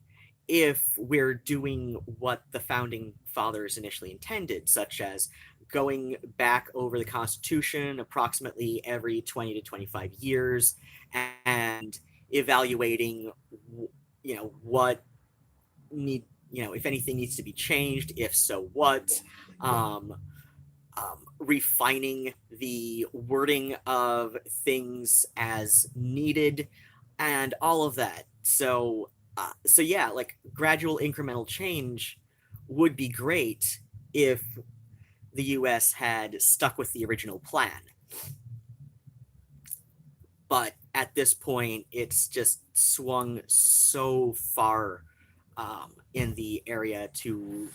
if we're doing what the founding fathers initially intended, such as going back over the Constitution approximately every 20 to 25 years and evaluating, what if anything needs to be changed, if so, what. Um, refining the wording of things as needed and all of that. So yeah, like gradual incremental change would be great if the US had stuck with the original plan. But at this point, it's just swung so far in the area to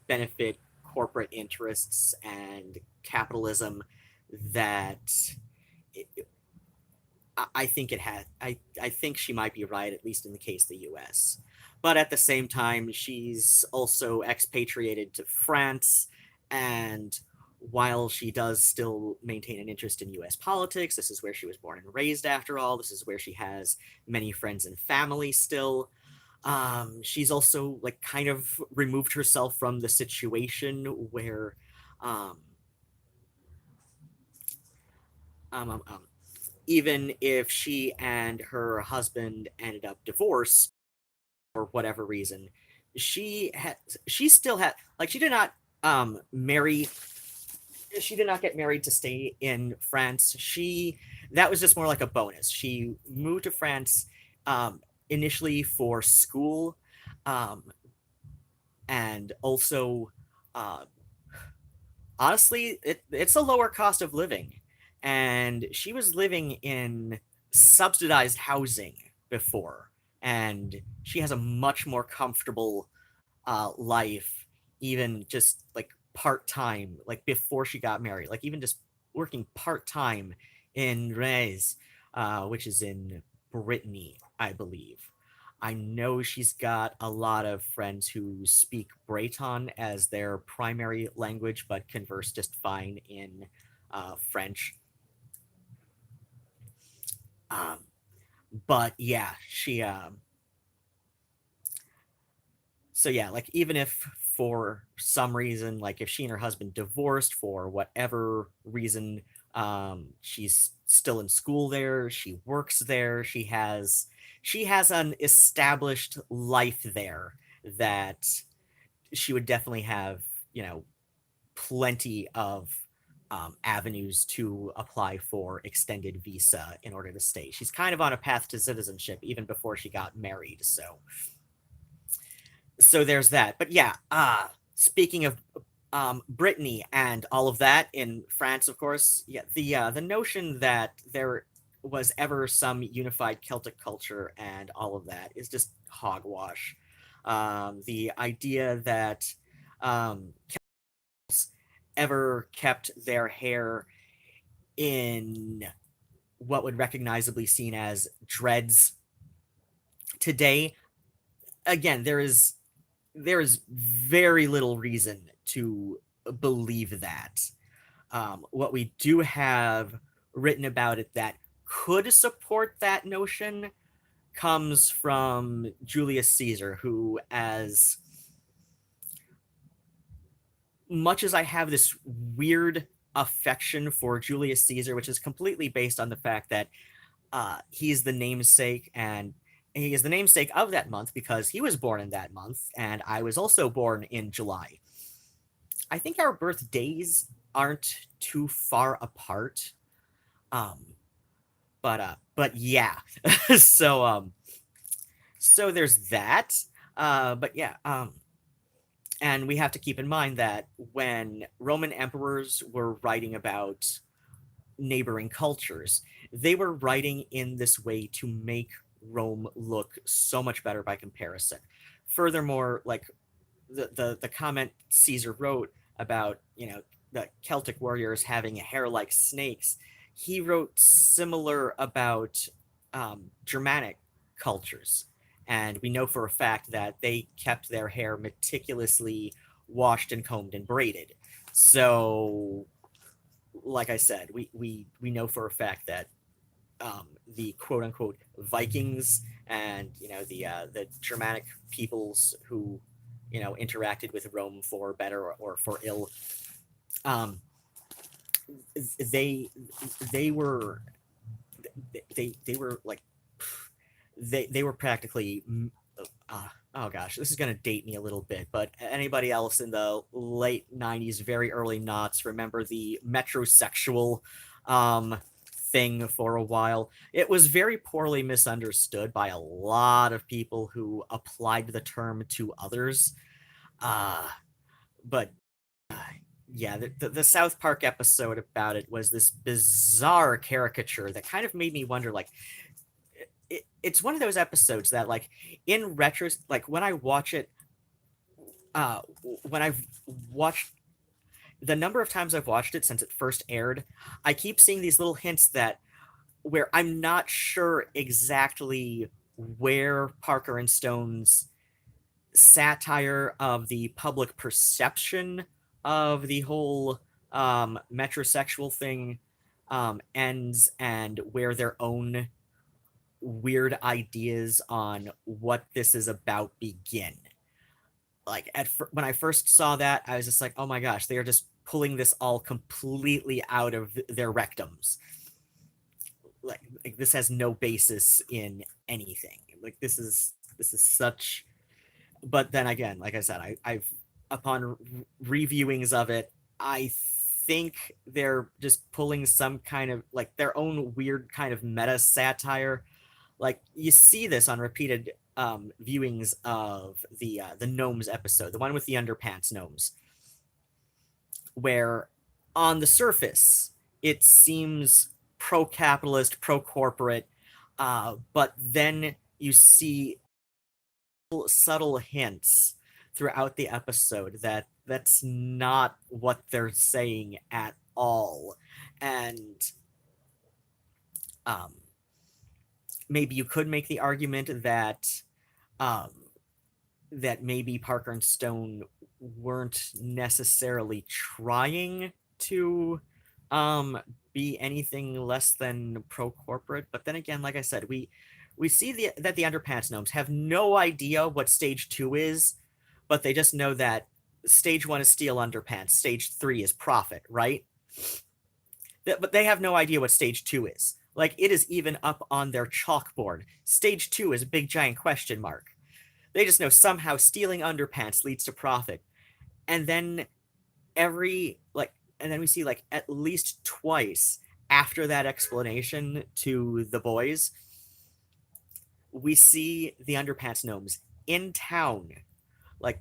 benefit corporate interests and capitalism that it, I think it had. I think she might be right, at least in the case of the U.S. But at the same time, she's also expatriated to France, and while she does still maintain an interest in U.S. politics, this is where she was born and raised. After all, this is where she has many friends and family still. She's also like kind of removed herself from the situation where um, um, um, um, even if she and her husband ended up divorced for whatever reason, she still had like she did not marry. She did not get married to stay in France. That was just more like a bonus. She moved to France initially for school, um, and also uh, honestly, it's a lower cost of living. And she was living in subsidized housing before, and she has a much more comfortable life, even just like part time, like before she got married, like even just working part time in Rez, which is in Brittany, I believe. I know she's got a lot of friends who speak Breton as their primary language, but converse just fine in French. Um, but yeah, so yeah, like even if for some reason, like if she and her husband divorced for whatever reason, she's still in school there, she works there, she has an established life there that she would definitely have, you know, plenty of avenues to apply for extended visa in order to stay. She's kind of on a path to citizenship even before she got married. So there's that. But yeah, speaking of Brittany and all of that in France, of course, yeah, the notion that there was ever some unified Celtic culture and all of that is just hogwash. The idea that um, ever kept their hair in what would recognizably seen as dreads today, again, there is very little reason to believe that. What we do have written about it that could support that notion comes from Julius Caesar, who, as much as I have this weird affection for Julius Caesar, which is completely based on the fact that he's the namesake, and he is the namesake of that month because he was born in that month, and I was also born in July. I think our birthdays aren't too far apart. Um, but yeah. so so there's that. But yeah, and we have to keep in mind that when Roman emperors were writing about neighboring cultures, they were writing in this way to make Rome look so much better by comparison. Furthermore, like the comment Caesar wrote about, you know, the Celtic warriors having hair like snakes, he wrote similar about Germanic cultures, and we know for a fact that they kept their hair meticulously washed and combed and braided. So, like I said, we know for a fact that the quote unquote Vikings and, you know, the Germanic peoples who, you know, interacted with Rome for better or for ill, um, they they were they were like they were practically oh gosh, this is going to date me a little bit, but anybody else in the late 90s, very early knots remember the metrosexual thing for a while? It was very poorly misunderstood by a lot of people who applied the term to others. Uh, but yeah, the South Park episode about it was this bizarre caricature that kind of made me wonder, like, it's one of those episodes that, like, in retro, like when I watch it, when I've watched the number of times I've watched it since it first aired, I keep seeing these little hints that where I'm not sure exactly where Parker and Stone's satire of the public perception of the whole metrosexual thing ends, and where their own weird ideas on what this is about begin. Like when I first saw that, I was just like, oh my gosh, they are just pulling this all completely out of their rectums. Like this has no basis in anything. Like this is such. But then again, like I said, I've upon reviewings of it, I think they're just pulling some kind of like their own weird kind of meta satire. Like you see this on repeated viewings of the gnomes episode, the one with the underpants gnomes, where on the surface it seems pro-capitalist, pro-corporate, but then you see subtle hints throughout the episode that that's not what they're saying at all. And maybe you could make the argument that um, that maybe Parker and Stone weren't necessarily trying to be anything less than pro-corporate. But then again, like I said, we see that the underpants gnomes have no idea what stage 2 is, but they just know that stage 1 is steal underpants, stage 3 is profit, right? But they have no idea what stage 2 is. Like, it is even up on their chalkboard. Stage 2 is a big giant question mark. They just know somehow stealing underpants leads to profit. And then and then we see, like, at least twice after that explanation to the boys, we see the underpants gnomes in town, like,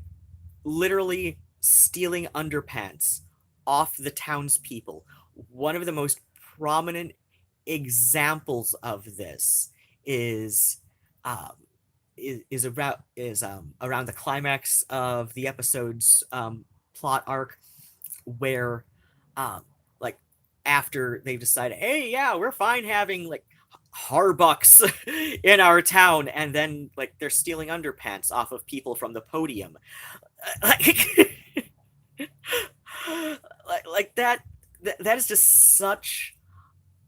literally stealing underpants off the townspeople. One of the most prominent examples of this is around the climax of the episode's plot arc, where like after they've decided, hey, yeah, we're fine having like Harbucks in our town, and then like they're stealing underpants off of people from the podium, like like that is just such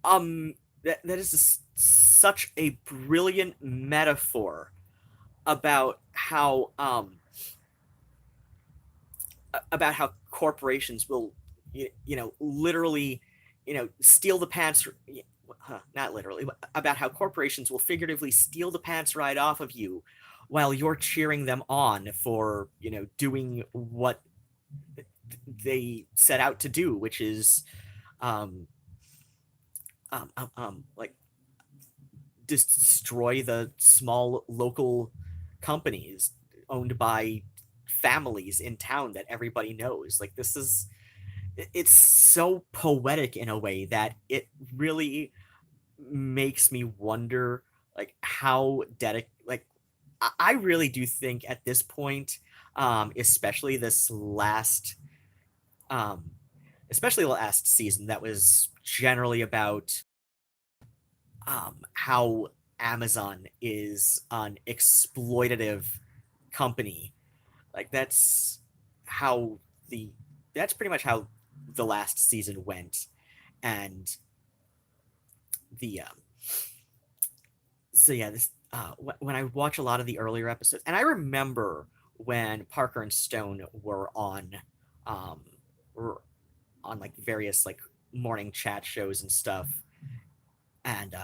that is just such a brilliant metaphor about how corporations will literally steal the pants, not literally, but about how corporations will figuratively steal the pants right off of you while you're cheering them on for doing what they set out to do, which is like destroy the small local companies owned by families in town that everybody knows. Like, it's so poetic in a way that it really makes me wonder, like, how like I really do think at this point, especially this last especially the last season that was generally about how Amazon is an exploitative company. Like that's pretty much how the last season went. And the so yeah, this when I watch a lot of the earlier episodes, and I remember when Parker and Stone um were on like various like morning chat shows and stuff, and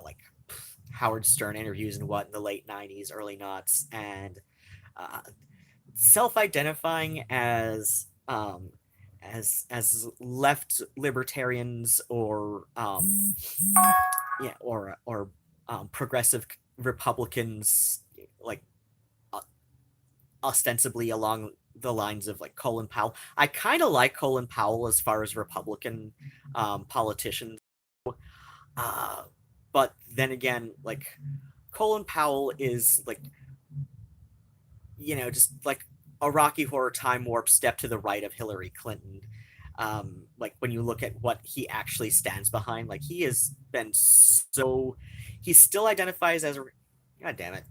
like Howard Stern interviews in the late '90s, early noughts, and uh, self-identifying as left libertarians or yeah or progressive Republicans, like uh, ostensibly along the lines of like Colin Powell. I kind of like Colin Powell as far as Republican politicians, uh, but then again, like Colin Powell is like, just like a Rocky Horror Time Warp step to the right of Hillary Clinton. Like when you look at what he actually stands behind, like he has been so, he still identifies as a, god damn it,